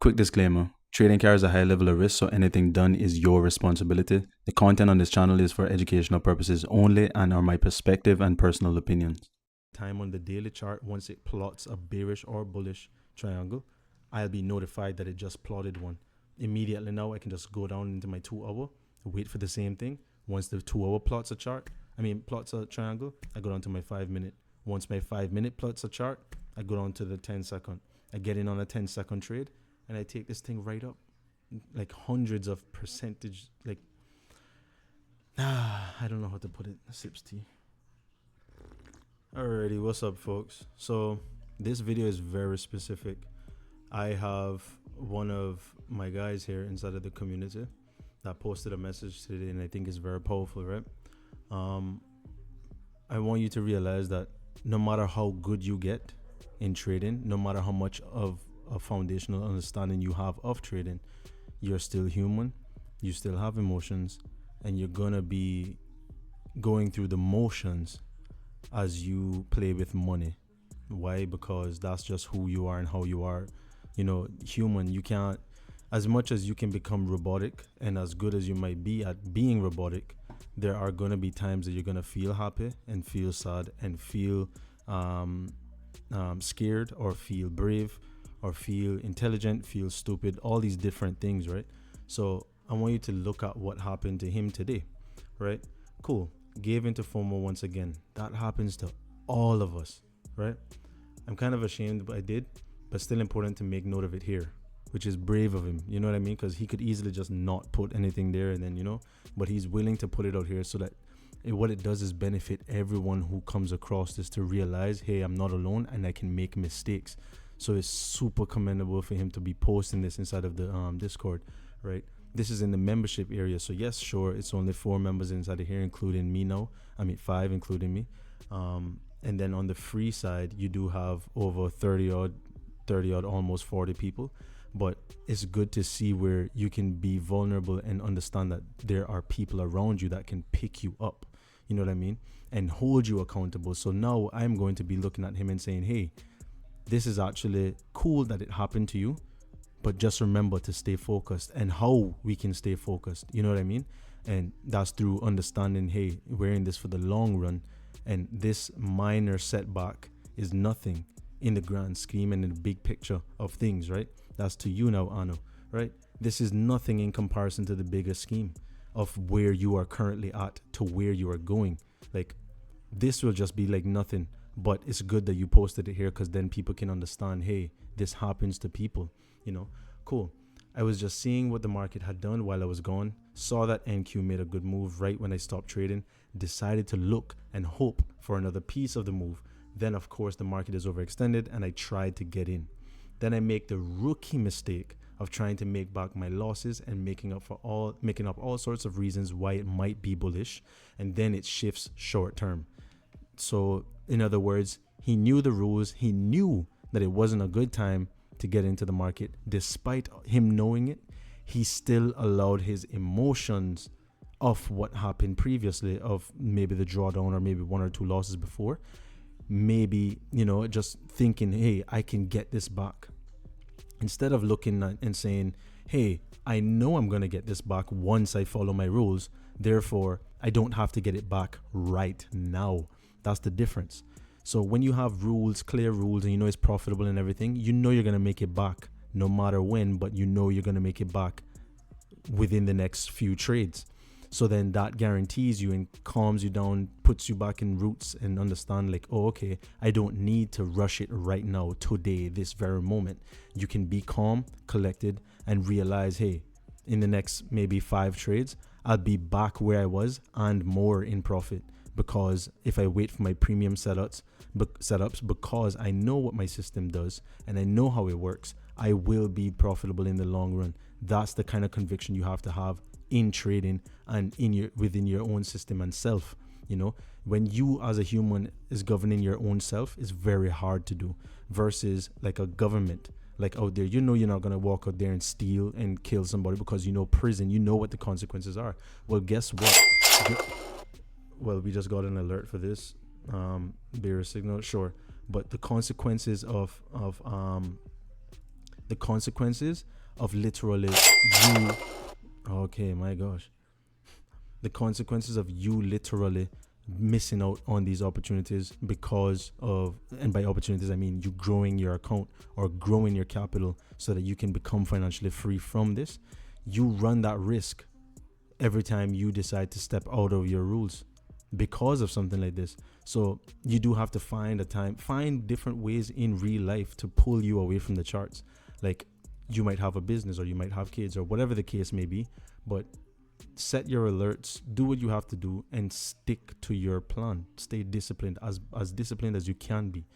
Quick disclaimer. Trading carries a high level of risk, so anything done is your responsibility. The content on this channel is for educational purposes only and are my perspective and personal opinions. Time on the daily chart, once it plots a bearish or bullish triangle, I'll be notified that it just plotted one. Immediately now, I can just go down into my 2 hour, wait for the same thing. Once the 2 hour plots a triangle, I go down to my 5 minute. Once my 5 minute plots a chart, I go down to the 10-second. I get in on a 10-second trade, and I take this thing right up, like hundreds of percentage, I don't know how to put it. Sips tea. Alrighty, what's up, folks? So this video is very specific. I have one of my guys here inside of the community that posted a message today, and I think it's very powerful, right? I want you to realize that no matter how good you get in trading, no matter how much of a foundational understanding you have of trading, you're still human, you still have emotions, and you're gonna be going through the motions as you play with money. Why? Because that's just who you are and how you are. Human. You can't, as much as you can become robotic and as good as you might be at being robotic, there are gonna be times that you're gonna feel happy and feel sad and feel scared, or feel brave, or feel intelligent, feel stupid, all these different things, right? So I want you to look at what happened to him today, right? Cool. Gave into FOMO once again. That happens to all of us, right? I'm kind of ashamed I did, but still important to make note of it here, which is brave of him, you know what I mean? Because he could easily just not put anything there, and then, but he's willing to put it out here so that what it does is benefit everyone who comes across this to realize, hey, I'm not alone and I can make mistakes. So it's super commendable for him to be posting this inside of the Discord, right? This is in the membership area. So yes, sure, it's only 4 members inside of here, including me now. 5, including me. And then on the free side, you do have over 30 odd, almost 40 people. But it's good to see where you can be vulnerable and understand that there are people around you that can pick you up. You know what I mean? And hold you accountable. So now I'm going to be looking at him and saying, hey, this is actually cool that it happened to you, but just remember to stay focused, and how we can stay focused. You know what I mean? And that's through understanding, hey, we're in this for the long run, and this minor setback is nothing in the grand scheme and in the big picture of things, right? That's to you now, Ano, right? This is nothing in comparison to the bigger scheme of where you are currently at to where you are going. Like, this will just be like nothing. But it's good that you posted it here, because then people can understand, hey, this happens to people, cool. I was just seeing what the market had done while I was gone, saw that NQ made a good move right when I stopped trading, decided to look and hope for another piece of the move. Then, of course, the market is overextended and I tried to get in. Then I make the rookie mistake of trying to make back my losses and making up all sorts of reasons why it might be bullish, and then it shifts short term. So in other words, he knew the rules. He knew that it wasn't a good time to get into the market. Despite him knowing it, he still allowed his emotions of what happened previously, of maybe the drawdown or maybe 1 or 2 losses before, maybe, just thinking, hey, I can get this back. Instead of looking at and saying, hey, I know I'm going to get this back once I follow my rules. Therefore, I don't have to get it back right now. That's the difference. So when you have rules, clear rules, and it's profitable and everything, you're going to make it back no matter when, but you're going to make it back within the next few trades. So then that guarantees you and calms you down, puts you back in roots, and understand like, oh, okay, I don't need to rush it right now, today, this very moment. You can be calm, collected, and realize, hey, in the next maybe 5 trades, I'll be back where I was and more in profit. Because if I wait for my premium setups, because I know what my system does and I know how it works, I will be profitable in the long run. That's the kind of conviction you have to have in trading and within your own system and self. When you as a human is governing your own self, is very hard to do, versus like a government, like out there, you're not going to walk out there and steal and kill somebody, because prison, what the consequences are. Well, guess what? Well, we just got an alert for this. Bearer signal, sure. But the consequences of The consequences of literally you, okay, my gosh, the consequences of you literally missing out on these opportunities because of, and by opportunities I mean you growing your account or growing your capital so that you can become financially free from this. You run that risk every time you decide to step out of your rules because of something like this. So you do have to find different ways in real life to pull you away from the charts. Like, you might have a business or you might have kids or whatever the case may be, but set your alerts, do what you have to do, and stick to your plan. Stay disciplined, as disciplined as you can be.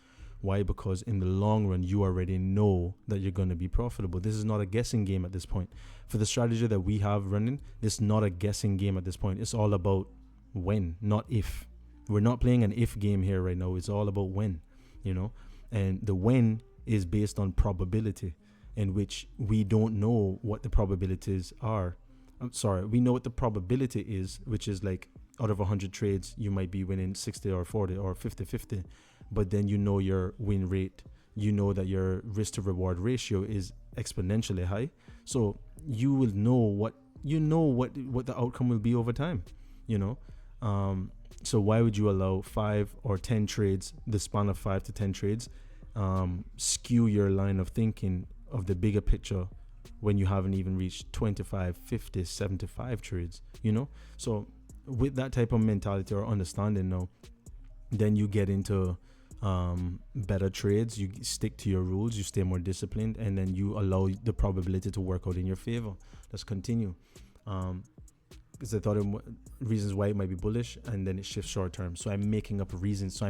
Why? Because in the long run, you already know that you're going to be profitable. This is not a guessing game at this point. For the strategy that we have running, this is not a guessing game at this point. It's all about when, not if. We're not playing an if game here right now. It's all about when, and the when is based on probability, in which we don't know what the probabilities are. We know what the probability is, which is like out of 100 trades, you might be winning 60 or 40 or 50-50. But then your win rate, that your risk to reward ratio is exponentially high. So you will know what the outcome will be over time, So why would you allow 5 or 10 trades, the span of 5 to 10 trades, skew your line of thinking of the bigger picture when you haven't even reached 25, 50, 75 trades, So with that type of mentality or understanding now, then you get into better trades. You stick to your rules, you stay more disciplined, and then you allow the probability to work out in your favor. Let's continue. Because I thought of reasons why it might be bullish, and then it shifts short term. So I'm making up reasons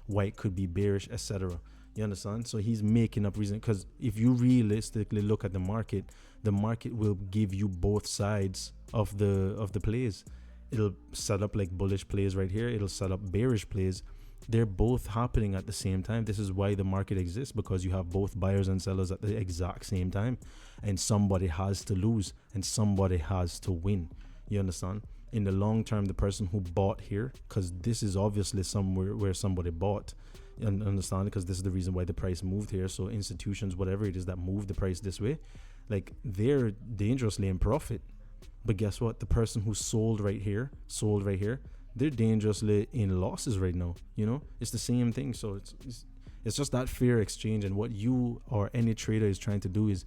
why it could be bearish, etc. You understand? So he's making up reasons, because if you realistically look at the market will give you both sides of the plays. It'll set up like bullish plays right here. It'll set up bearish plays. They're both happening at the same time. This is why the market exists, because you have both buyers and sellers at the exact same time, and somebody has to lose and somebody has to win. You understand? In the long term, the person who bought here, because this is obviously somewhere where somebody bought, you understand? Because this is the reason why the price moved here. So institutions, whatever it is that moved the price this way, like, they're dangerously in profit. But guess what? The person who sold right here, they're dangerously in losses right now. It's the same thing. So it's just that fair exchange. And what you or any trader is trying to do is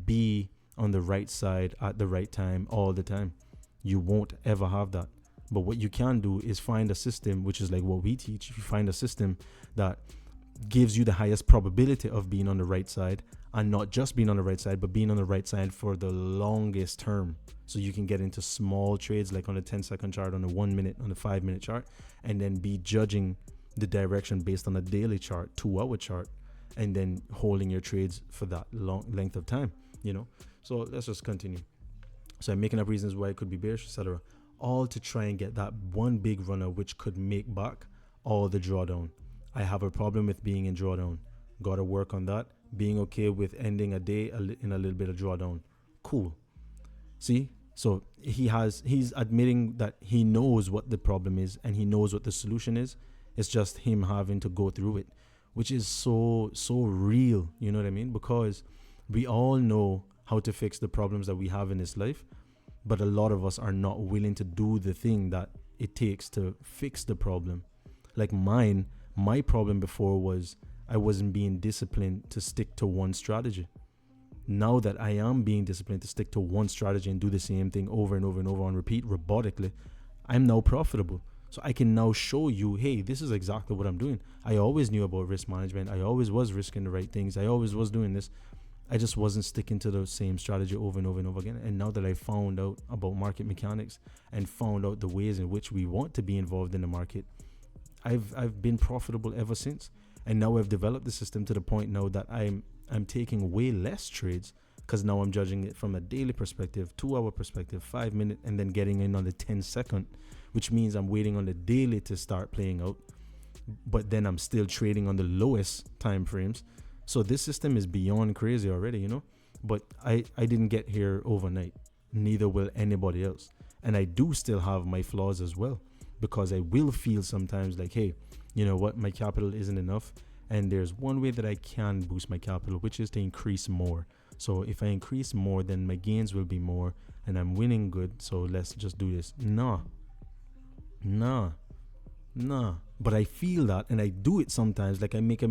be on the right side at the right time all the time. You won't ever have that. But what you can do is find a system, which is like what we teach. If you find a system that gives you the highest probability of being on the right side, and not just being on the right side, but being on the right side for the longest term. So you can get into small trades, like on the 10-second chart, on the 1 minute, on the 5-minute chart, and then be judging the direction based on a daily chart, 2-hour chart, and then holding your trades for that long length of time, So let's just continue. So I'm making up reasons why it could be bearish, etc. All to try and get that one big runner, which could make back all the drawdown. I have a problem with being in drawdown. Got to work on that. Being okay with ending a day in a little bit of drawdown. Cool. See? So he's admitting that he knows what the problem is and he knows what the solution is. It's just him having to go through it, which is so real. You know what I mean? Because we all know how to fix the problems that we have in this life, but a lot of us are not willing to do the thing that it takes to fix the problem. Like my problem before was I wasn't being disciplined to stick to one strategy. Now that I am being disciplined to stick to one strategy and do the same thing over and over and over on repeat robotically, I'm now profitable. So I can now show you, hey, this is exactly what I'm doing. I always knew about risk management. I always was risking the right things. I always was doing this. I just wasn't sticking to the same strategy over and over and over again. And now that I found out about market mechanics and found out the ways in which we want to be involved in the market, I've been profitable ever since. And now I've developed the system to the point now that I'm taking way less trades, because now I'm judging it from a daily perspective, 2-hour perspective, 5-minute, and then getting in on the 10-second, which means I'm waiting on the daily to start playing out. But then I'm still trading on the lowest time frames. So this system is beyond crazy already, But I didn't get here overnight. Neither will anybody else. And I do still have my flaws as well, because I will feel sometimes like, hey, you know what, my capital isn't enough, And there's one way that I can boost my capital, which is to increase more. So if I increase more, then my gains will be more and I'm winning good. So let's just do this. Nah. But I feel that, and I do it sometimes. Like I make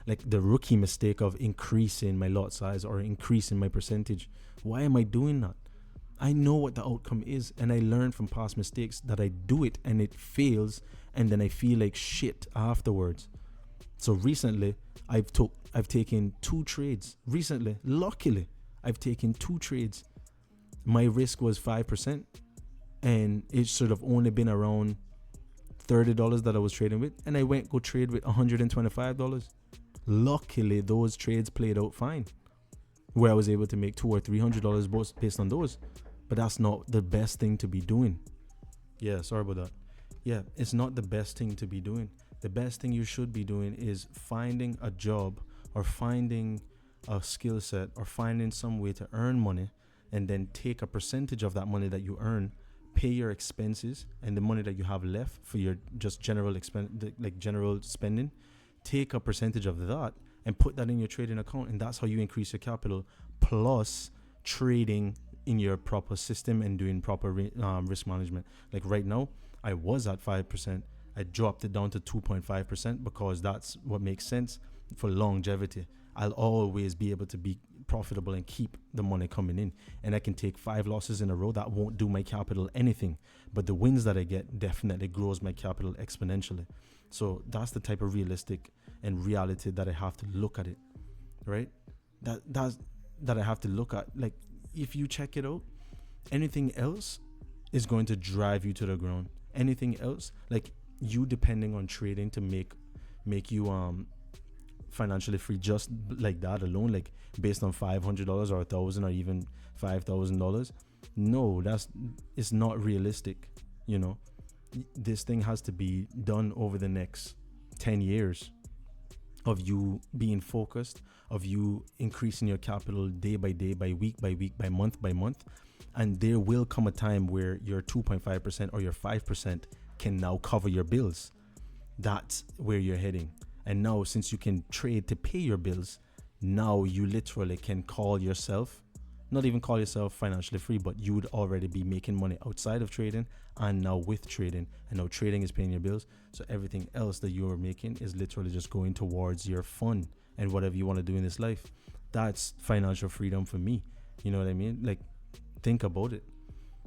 like the rookie mistake of increasing my lot size or increasing my percentage. Why am I doing that? I know what the outcome is, and I learn from past mistakes that I do it and it fails, and then I feel like shit afterwards. So recently, I've taken 2 trades. Recently, luckily, I've taken 2 trades. My risk was 5%, and it should have only been around $30 that I was trading with, and I went go trade with $125. Luckily, those trades played out fine, where I was able to make $200 or $300 based on those. But that's not the best thing to be doing. Yeah, sorry about that. Yeah, it's not the best thing to be doing. The best thing you should be doing is finding a job or finding a skill set or finding some way to earn money, and then take a percentage of that money that you earn, pay your expenses, and the money that you have left for your just general general spending, take a percentage of that and put that in your trading account, and that's how you increase your capital, plus trading in your proper system and doing proper risk management. Like right now, I was at 5%. I dropped it down to 2.5% because that's what makes sense for longevity. I'll always be able to be profitable and keep the money coming in, and I can take 5 losses in a row. That won't do my capital anything, but the wins that I get definitely grows my capital exponentially. So that's the type of realistic and reality that I have to look at it, right? That I have to look at. Like, if you check it out, anything else is going to drive you to the ground. Anything else, like you depending on trading to make you financially free, just like that alone, like based on $500 or $1,000 or even $5,000, no, it's not realistic. You know, this thing has to be done over the next 10 years of you being focused, of you increasing your capital day by day, by week, by month, and there will come a time where your 2.5% or your 5% can now cover your bills. That's where you're heading. And now, since you can trade to pay your bills, now you literally can not even call yourself financially free, but you would already be making money outside of trading and now with trading. And now trading is paying your bills. So everything else that you're making is literally just going towards your fun and whatever you want to do in this life. That's financial freedom for me. You know what I mean? Like, think about it.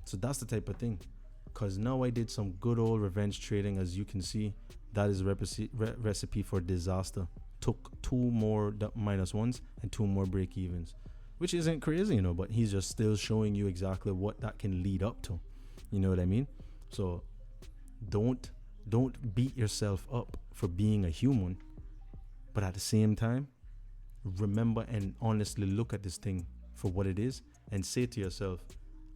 So that's the type of thing. Because now I did some good old revenge trading. As you can see, that is recipe for disaster. Took 2 more -1s and 2 more break evens, which isn't crazy, you know, but he's just still showing you exactly what that can lead up to. You know what I mean? So don't beat yourself up for being a human, but at the same time, remember and honestly look at this thing for what it is and say to yourself,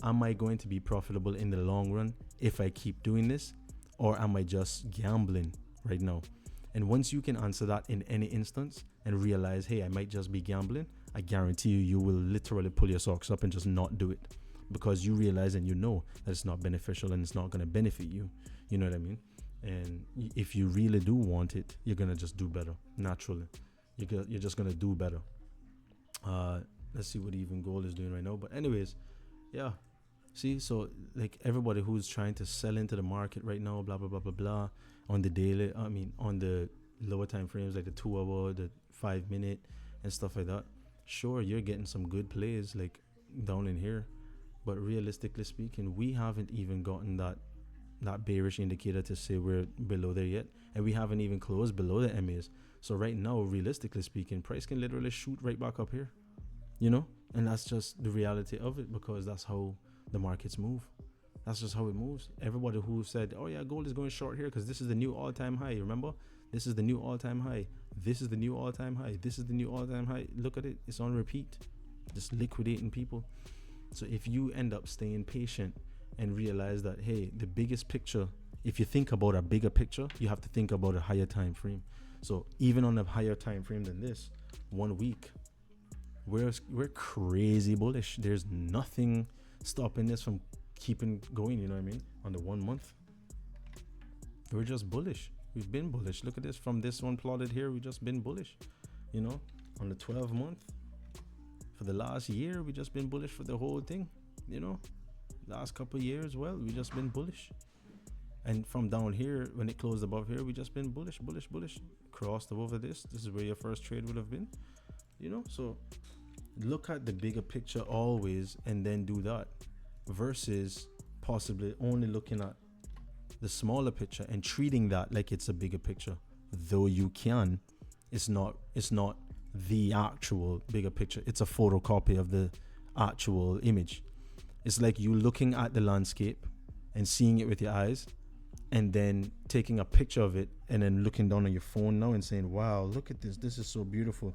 am I going to be profitable in the long run if I keep doing this, or am I just gambling right now? And once you can answer that in any instance and realize, hey, I might just be gambling, I guarantee you will literally pull your socks up and just not do it, because you realize and you know that it's not beneficial and it's not going to benefit you. You know what I mean? And if you really do want it, you're going to just do better naturally. You're just going to do better. Let's see what even gold is doing right now. But anyways, yeah. See, so like everybody who's trying to sell into the market right now, blah, blah, blah, blah, blah, on the daily, on the lower time frames, like the 2 hour, the 5 minute and stuff like that. Sure, you're getting some good plays like down in here, but realistically speaking, we haven't even gotten that bearish indicator to say we're below there yet, and we haven't even closed below the MAs. So right now, realistically speaking, price can literally shoot right back up here, you know, and that's just the reality of it, because that's how the markets move. That's just how it moves. Everybody who said, oh yeah, gold is going short here because this is the new all-time high, remember, this is the new all-time high, this is the new all-time high, this is the new all-time high, look at it, it's on repeat, just liquidating people. So if you end up staying patient and realize that, hey, the biggest picture, if you think about a bigger picture, you have to think about a higher time frame. So even on a higher time frame than this, 1 week, we're crazy bullish. There's nothing stopping this from keeping going, you know what I mean? On the 1 month, we're just bullish. We've been bullish. Look at this. From this one plotted here, we just been bullish. You know, on the 12 month. For the last year, we just been bullish for the whole thing. You know, last couple of years, well, we just been bullish. And from down here, when it closed above here, we just been bullish. Crossed over this. This is where your first trade would have been. You know, so look at the bigger picture always and then do that, versus possibly only looking at the smaller picture and treating that like it's a bigger picture. Though you can, it's not the actual bigger picture. It's a photocopy of the actual image. It's like you looking at the landscape and seeing it with your eyes, and then taking a picture of it and then looking down on your phone now and saying, wow, look at this is so beautiful.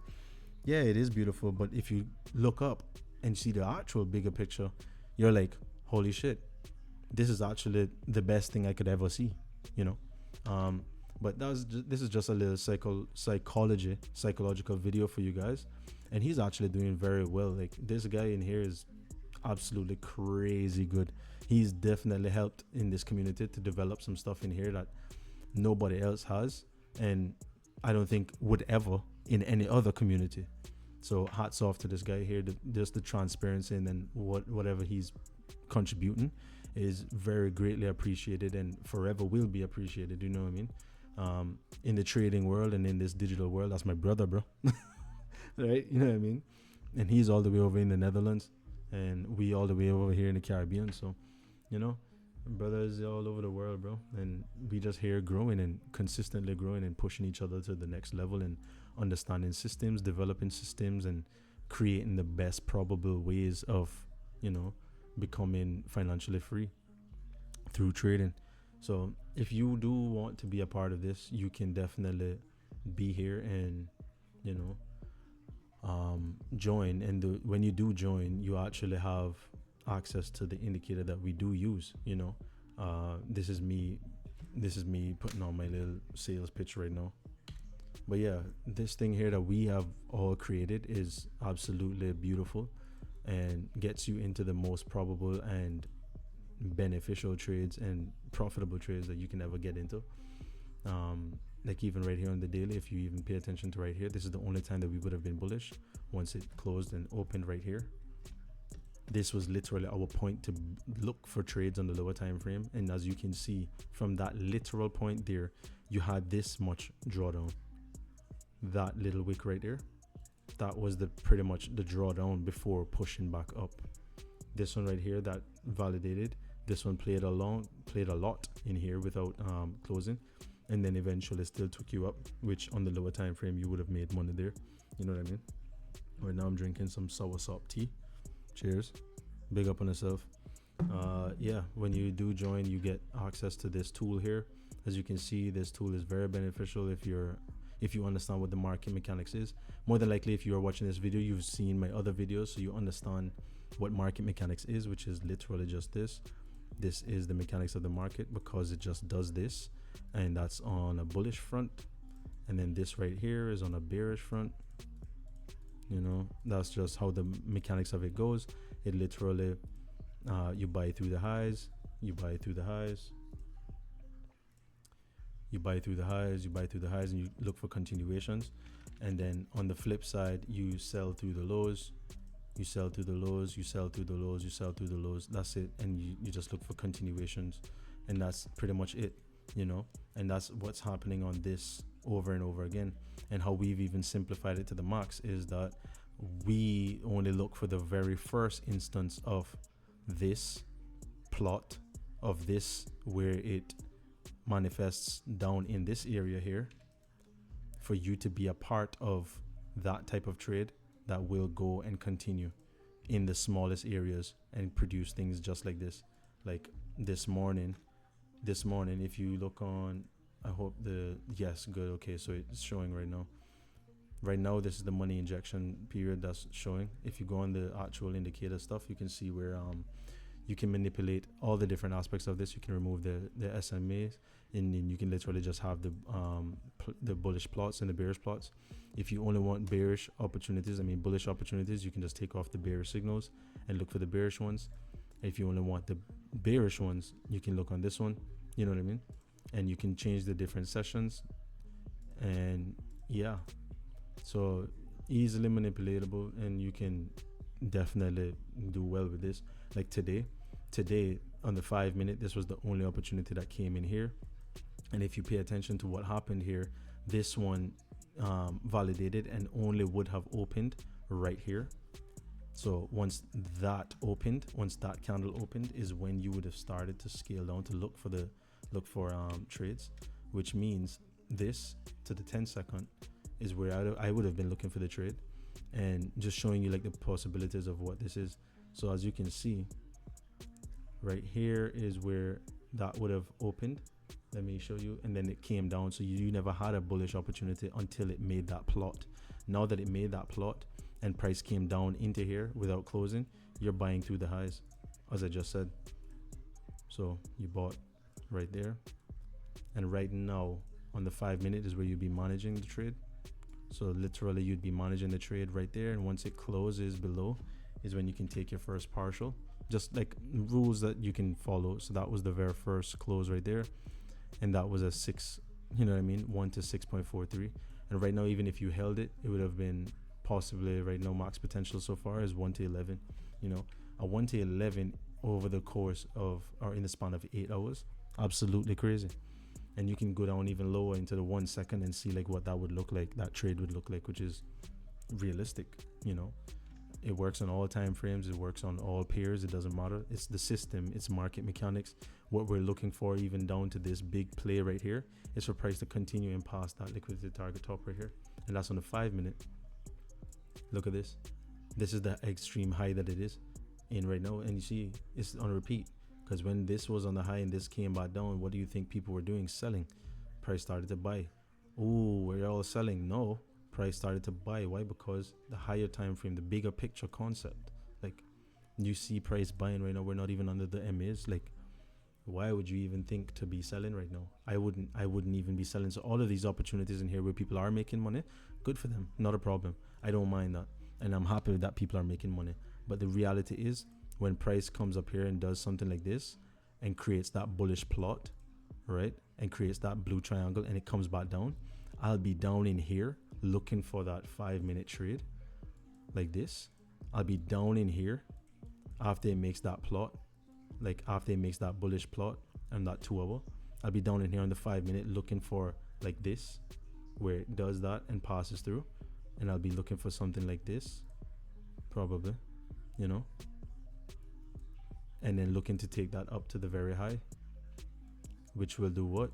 Yeah, it is beautiful, but if you look up and see the actual bigger picture, you're like, holy shit, this is actually the best thing I could ever see, you know. But this is just a little psychological video for you guys, and he's actually doing very well. Like, this guy in here is absolutely crazy good. He's definitely helped in this community to develop some stuff in here that nobody else has, and I don't think would ever in any other community. So hats off to this guy here. Just the transparency and then whatever he's contributing is very greatly appreciated and forever will be appreciated. You know what I mean? In the trading world and in this digital world, that's my brother, bro. Right? You know what I mean? And he's all the way over in the Netherlands, and we all the way over here in the Caribbean. So, you know, brothers all over the world, bro. And we just here growing and consistently growing and pushing each other to the next level and understanding systems, developing systems, and creating the best probable ways of, you know, becoming financially free through trading. So if you do want to be a part of this, you can definitely be here and, you know, join. And when you do join, you actually have access to the indicator that we do use. You know, this is me putting on my little sales pitch right now. But yeah, this thing here that we have all created is absolutely beautiful and gets you into the most probable and beneficial trades and profitable trades that you can ever get into. Like even right here on the daily, if you even pay attention to right here, this is the only time that we would have been bullish once it closed and opened right here. This was literally our point to look for trades on the lower time frame, and as you can see from that literal point there, you had this much drawdown. That little wick right there, that was pretty much the drawdown before pushing back up. This one right here that validated, this one played a lot in here without closing, and then eventually still took you up, which on the lower time frame you would have made money there. You know what I mean? Right now I'm drinking some soursop tea. Cheers. Big up on yourself. Yeah, when you do join, you get access to this tool here. As you can see, this tool is very beneficial if you understand what the market mechanics is. More than likely, if you are watching this video, you've seen my other videos, so you understand what market mechanics is, which is literally just this. This is the mechanics of the market because it just does this, and that's on a bullish front, and then this right here is on a bearish front. You know, that's just how the mechanics of it goes. It literally, you buy through the highs, you buy through the highs, you buy through the highs, you buy through the highs, and you look for continuations. And then on the flip side, you sell through the lows, you sell through the lows, you sell through the lows, you sell through the lows. That's it. And you just look for continuations, and that's pretty much it, you know. And that's what's happening on this over and over again. And how we've even simplified it to the max is that we only look for the very first instance of this plot, of this where it manifests down in this area here, for you to be a part of that type of trade that will go and continue in the smallest areas and produce things just like this. Like this morning, if you look on, I hope yes, good, okay, so it's showing right now. This is the money injection period that's showing. If you go on the actual indicator stuff, you can see where you can manipulate all the different aspects of this. You can remove the SMAs, and then you can literally just have the bullish plots and the bearish plots. If you only want bullish opportunities, you can just take off the bearish signals and look for the bearish ones. If you only want the bearish ones, you can look on this one. You know what I mean? and you can change the different sessions. And yeah, so easily manipulatable, and you can definitely do well with this. Like today on the 5 minute, this was the only opportunity that came in here. And if you pay attention to what happened here, this one validated and only would have opened right here. So once that candle opened, is when you would have started to scale down to look for trades, which means this to the 10-second is where I would have been looking for the trade, and just showing you like the possibilities of what this is. So as you can see, right here is where that would have opened. Let me show you. And then it came down. So you never had a bullish opportunity until it made that plot. Now that it made that plot and price came down into here without closing, you're buying through the highs, as I just said. So you bought right there. And right now on the 5 minute is where you'd be managing the trade. So literally you'd be managing the trade right there. And once it closes below is when you can take your first partial, just like rules that you can follow. So that was the very first close right there. And that was a 6, you know what I mean? 1 to 6.43. And right now, even if you held it, it would have been possibly right now max potential so far is 1 to 11. You know, a 1 to 11 over the course of, or in the span of 8 hours, absolutely crazy. And you can go down even lower into the 1 second and see like what that would look like, that trade would look like, which is realistic. You know, it works on all time frames, it works on all pairs, it doesn't matter. It's the system, it's market mechanics. What we're looking for, even down to this big play right here, is for price to continue and pass that liquidity target top right here. And that's on the 5 minute. Look at this. This is the extreme high that it is in right now. And you see it's on repeat, because when this was on the high and this came back down, what do you think people were doing? Selling. Price started to buy. Ooh, we're all selling. No, price started to buy. Why? Because the higher time frame, the bigger picture concept, like you see price buying right now. We're not even under the MAs. Like, why would you even think to be selling right now? I wouldn't even be selling. So all of these opportunities in here where people are making money, good for them, not a problem. I don't mind that, and I'm happy that people are making money. But the reality is, when price comes up here and does something like this and creates that bullish plot, right, and creates that blue triangle, and it comes back down, I'll be down in here looking for that 5 minute trade like this. I'll be down in here after it makes that plot, like after it makes that bullish plot and that 2 hour. I'll be down in here on the 5 minute looking for like this, where it does that and passes through, and I'll be looking for something like this probably, you know, and then looking to take that up to the very high, which will do what?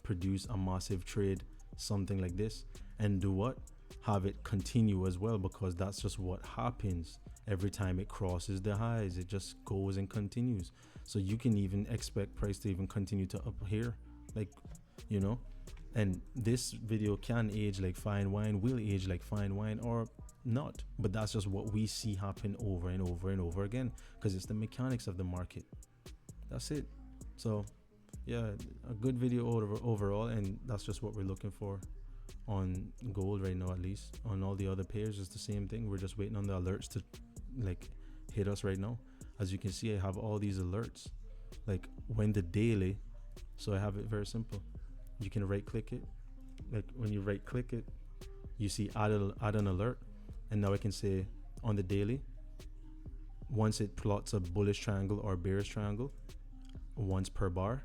Produce a massive trade, something like this, and do what? Have it continue as well, because that's just what happens every time it crosses the highs. It just goes and continues. So you can even expect price to even continue to up here, like, you know. And this video can age like fine wine, will age like fine wine, or not, but that's just what we see happen over and over and over again, because it's the mechanics of the market. That's it. So yeah, a good video overall, and that's just what we're looking for on gold right now. At least on all the other pairs, it's the same thing. We're just waiting on the alerts to like hit us right now. As you can see, I have all these alerts, like when the daily. So I have it very simple. You can right click it. Like when you right click it, you see add an alert, and now I can say on the daily, once it plots a bullish triangle or bearish triangle once per bar,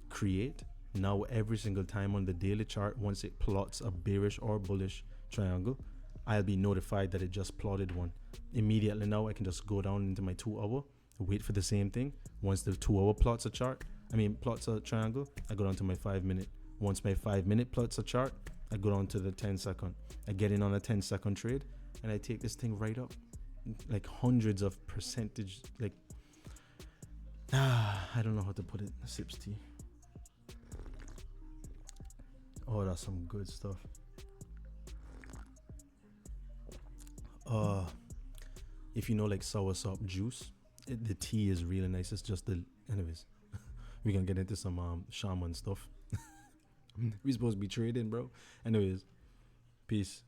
create. Now every single time on the daily chart, once it plots a bearish or bullish triangle, I'll be notified that it just plotted one. Immediately now I can just go down into my 2 hour, wait for the same thing. Once the 2 hour plots a triangle, I go down to my 5 minute. Once my 5 minute plots a chart, I go down to the 10-second. I get in on a 10-second trade, and I take this thing right up, like hundreds of percentage. Like, I don't know how to put it. Sips tea. Oh, that's some good stuff. If you know like soursop juice, the tea is really nice. It's just anyways, we can get into some shaman stuff. We supposed to be trading, bro. Anyways, peace.